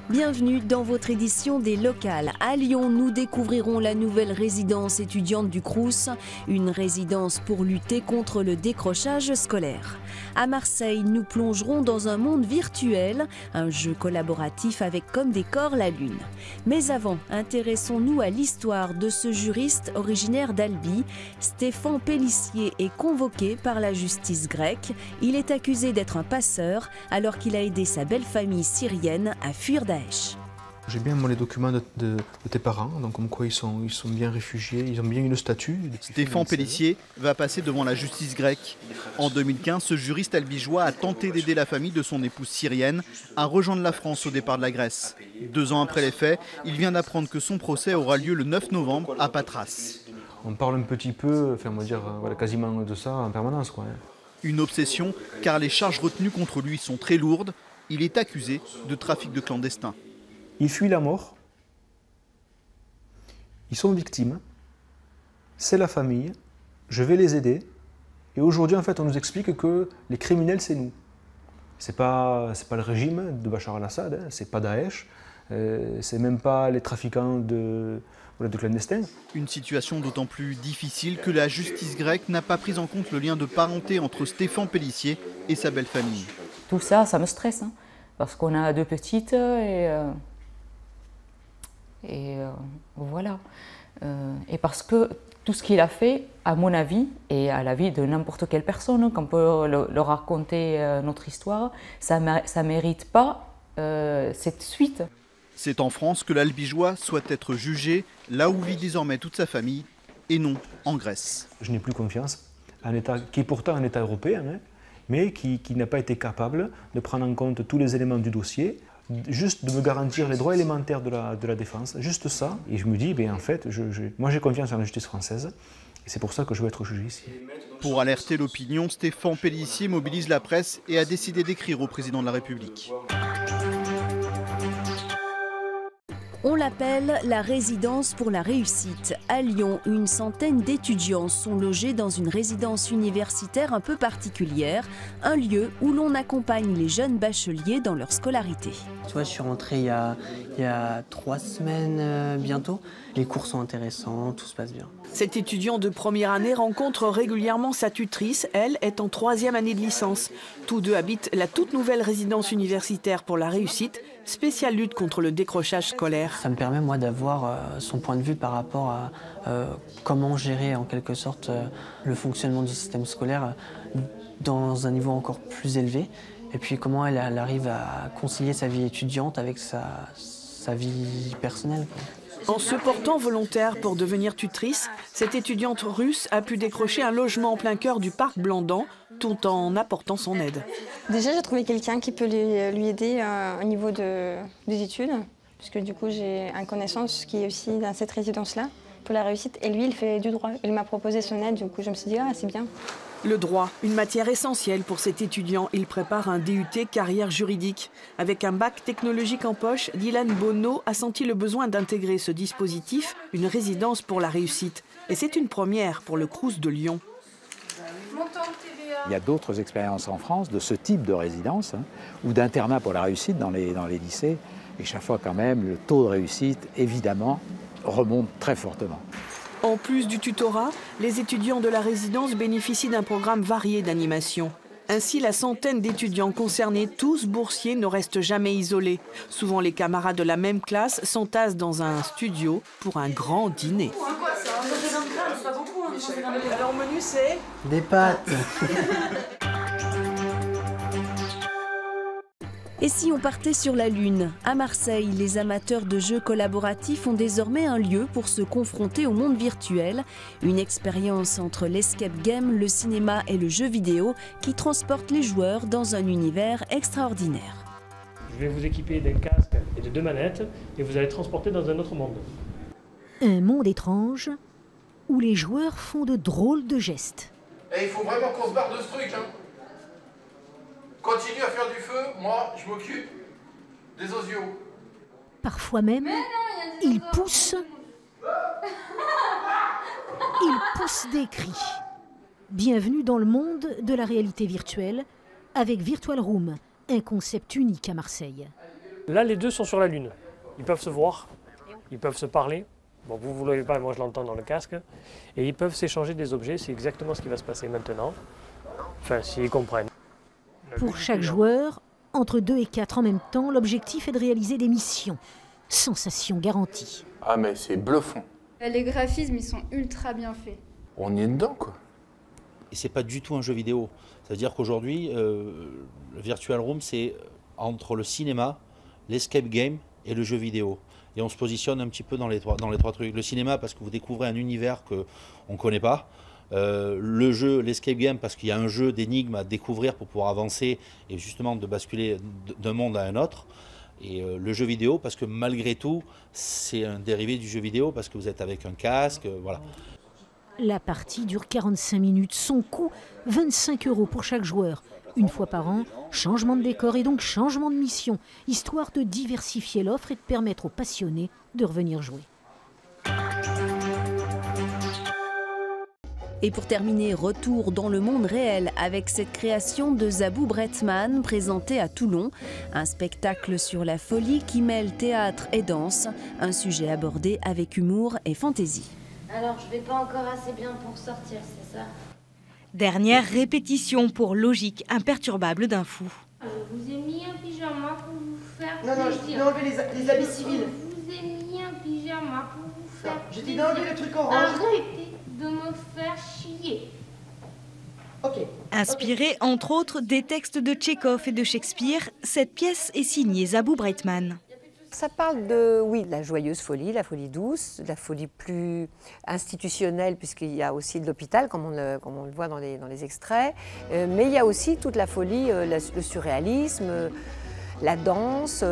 Bienvenue dans votre édition des Locales. À Lyon, nous découvrirons la nouvelle résidence étudiante du Crous, une résidence pour lutter contre le décrochage scolaire. À Marseille, nous plongerons dans un monde virtuel, un jeu collaboratif avec comme décor la Lune. Mais avant, intéressons-nous à l'histoire de ce juriste originaire d'Albi. Stéphane Pélissier est convoqué par la justice grecque. Il est accusé d'être un passeur alors qu'il a aidé sa belle famille syrienne à fuir Daesh. J'ai bien les documents de tes parents, donc comme quoi ils sont bien réfugiés, ils ont bien une statue. Stéphane Pélissier va passer devant la justice grecque. En 2015, ce juriste albigeois a tenté d'aider la famille de son épouse syrienne à rejoindre la France au départ de la Grèce. 2 ans après les faits, il vient d'apprendre que son procès aura lieu le 9 novembre à Patras. On parle un petit peu, enfin on va dire quasiment de ça en permanence, quoi. Une obsession, car les charges retenues contre lui sont très lourdes. Il est accusé de trafic de clandestins. Ils fuient la mort, ils sont victimes, c'est la famille, je vais les aider. Et aujourd'hui, en fait, on nous explique que les criminels, c'est nous. C'est pas le régime de Bachar al-Assad, hein, c'est pas Daesh, c'est même pas les trafiquants de clandestins. Une situation d'autant plus difficile que la justice grecque n'a pas pris en compte le lien de parenté entre Stéphane Pélissier et sa belle famille. Tout ça, ça me stresse, hein, parce qu'on a 2 petites et voilà. Et parce que tout ce qu'il a fait, à mon avis, et à l'avis de n'importe quelle personne, qu'on peut leur raconter notre histoire, ça ne mérite pas cette suite. C'est en France que l'albigeois souhaite être jugé, là où vit désormais toute sa famille, et non en Grèce. Je n'ai plus confiance, un État qui est pourtant un État européen, hein, mais qui n'a pas été capable de prendre en compte tous les éléments du dossier, juste de me garantir les droits élémentaires de la défense, juste ça. Et je me dis, en fait, moi j'ai confiance en la justice française, et c'est pour ça que je veux être jugé ici. Pour alerter l'opinion, Stéphane Pélissier mobilise la presse et a décidé d'écrire au président de la République. On l'appelle la résidence pour la réussite. À Lyon, une centaine d'étudiants sont logés dans une résidence universitaire un peu particulière, un lieu où l'on accompagne les jeunes bacheliers dans leur scolarité. Tu vois, je suis rentrée il y a 3 semaines bientôt. Les cours sont intéressants, tout se passe bien. Cet étudiant de première année rencontre régulièrement sa tutrice. Elle est en 3e année de licence. Tous deux habitent la toute nouvelle résidence universitaire pour la réussite, spéciale lutte contre le décrochage scolaire. Ça me permet, moi, d'avoir son point de vue par rapport à comment gérer, en quelque sorte, le fonctionnement du système scolaire dans un niveau encore plus élevé. Et puis comment elle arrive à concilier sa vie étudiante avec sa vie personnelle, quoi. En se portant volontaire pour devenir tutrice, cette étudiante russe a pu décrocher un logement en plein cœur du parc Blandan, tout en apportant son aide. Déjà, j'ai trouvé quelqu'un qui peut lui aider au niveau des études, puisque du coup, j'ai un connaissance qui est aussi dans cette résidence-là pour la réussite. Et lui, il fait du droit. Il m'a proposé son aide, du coup, je me suis dit, ah, c'est bien. Le droit, une matière essentielle pour cet étudiant. Il prépare un DUT carrière juridique. Avec un bac technologique en poche, Dylan Bonneau a senti le besoin d'intégrer ce dispositif, une résidence pour la réussite. Et c'est une première pour le Crous de Lyon. Il y a d'autres expériences en France de ce type de résidence, hein, ou d'internat pour la réussite dans les lycées. Et chaque fois, quand même, le taux de réussite, évidemment, remonte très fortement. En plus du tutorat, les étudiants de la résidence bénéficient d'un programme varié d'animation. Ainsi, la centaine d'étudiants concernés, tous boursiers, ne restent jamais isolés. Souvent, les camarades de la même classe s'entassent dans un studio pour un grand dîner. Alors, au menu, c'est des pâtes. Et si on partait sur la Lune? À Marseille, les amateurs de jeux collaboratifs ont désormais un lieu pour se confronter au monde virtuel. Une expérience entre l'escape game, le cinéma et le jeu vidéo qui transporte les joueurs dans un univers extraordinaire. Je vais vous équiper d'un casque et de 2 manettes et vous allez transporter dans un autre monde. Un monde étrange où les joueurs font de drôles de gestes. Et il faut vraiment qu'on se barre de ce truc, hein. Continue à faire du feu, moi je m'occupe des osios. Parfois même, ils poussent des cris. Bienvenue dans le monde de la réalité virtuelle avec Virtual Room, un concept unique à Marseille. Là, les deux sont sur la Lune. Ils peuvent se voir, ils peuvent se parler. Bon, vous ne voulez pas, moi je l'entends dans le casque. Et ils peuvent s'échanger des objets, c'est exactement ce qui va se passer maintenant. Enfin, s'ils comprennent. Pour chaque joueur, entre 2 et 4 en même temps, l'objectif est de réaliser des missions. Sensation garantie. Ah mais c'est bluffant. Les graphismes, ils sont ultra bien faits. On y est dedans quoi. Et c'est pas du tout un jeu vidéo. C'est-à-dire qu'aujourd'hui, le Virtual Room, c'est entre le cinéma, l'escape game et le jeu vidéo. Et on se positionne un petit peu dans les trois trucs. Le cinéma parce que vous découvrez un univers qu'on ne connaît pas. Le jeu, l'escape game, parce qu'il y a un jeu d'énigmes à découvrir pour pouvoir avancer et justement de basculer d'un monde à un autre. Et le jeu vidéo, parce que malgré tout, c'est un dérivé du jeu vidéo, parce que vous êtes avec un casque, voilà. La partie dure 45 minutes. Son coût, 25 € pour chaque joueur. Une fois par an, changement de décor et donc changement de mission, histoire de diversifier l'offre et de permettre aux passionnés de revenir jouer. Et pour terminer, retour dans le monde réel avec cette création de Zabou Breitman présentée à Toulon. Un spectacle sur la folie qui mêle théâtre et danse, un sujet abordé avec humour et fantaisie. Alors, je vais pas encore assez bien pour sortir, c'est ça? Dernière répétition pour logique imperturbable d'un fou. Je vous ai mis un pyjama pour vous faire plaisir. Non, je t'ai enlevé les habits civils. Je vous ai mis un pyjama pour vous faire plaisir. Je t'ai enlevé le truc orange. Arrêtez de me faire chier. Inspirée entre autres des textes de Tchekhov et de Shakespeare, cette pièce est signée Zabou Breitman. Ça parle de, oui, de la joyeuse folie, la folie douce, de la folie plus institutionnelle, puisqu'il y a aussi de l'hôpital, comme on le voit dans les extraits. Mais il y a aussi toute la folie, le surréalisme, la danse.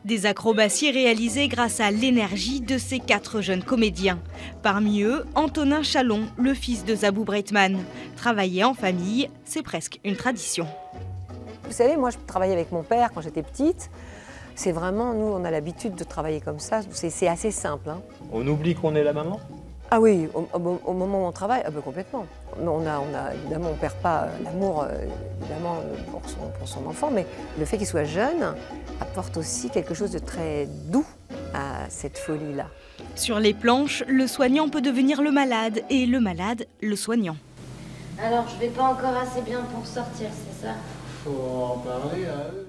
Des acrobaties réalisées grâce à l'énergie de ces 4 jeunes comédiens. Parmi eux, Antonin Chalon, le fils de Zabou Breitman. Travailler en famille, c'est presque une tradition. Vous savez, moi je travaillais avec mon père quand j'étais petite. C'est vraiment, nous on a l'habitude de travailler comme ça, c'est assez simple. Hein. On oublie qu'on est la maman? Ah oui, au moment où on travaille, complètement. Évidemment, on ne perd pas l'amour pour son enfant, mais le fait qu'il soit jeune apporte aussi quelque chose de très doux à cette folie-là. Sur les planches, le soignant peut devenir le malade et le malade, le soignant. Alors, je vais pas encore assez bien pour sortir, c'est ça? Faut en parler à eux.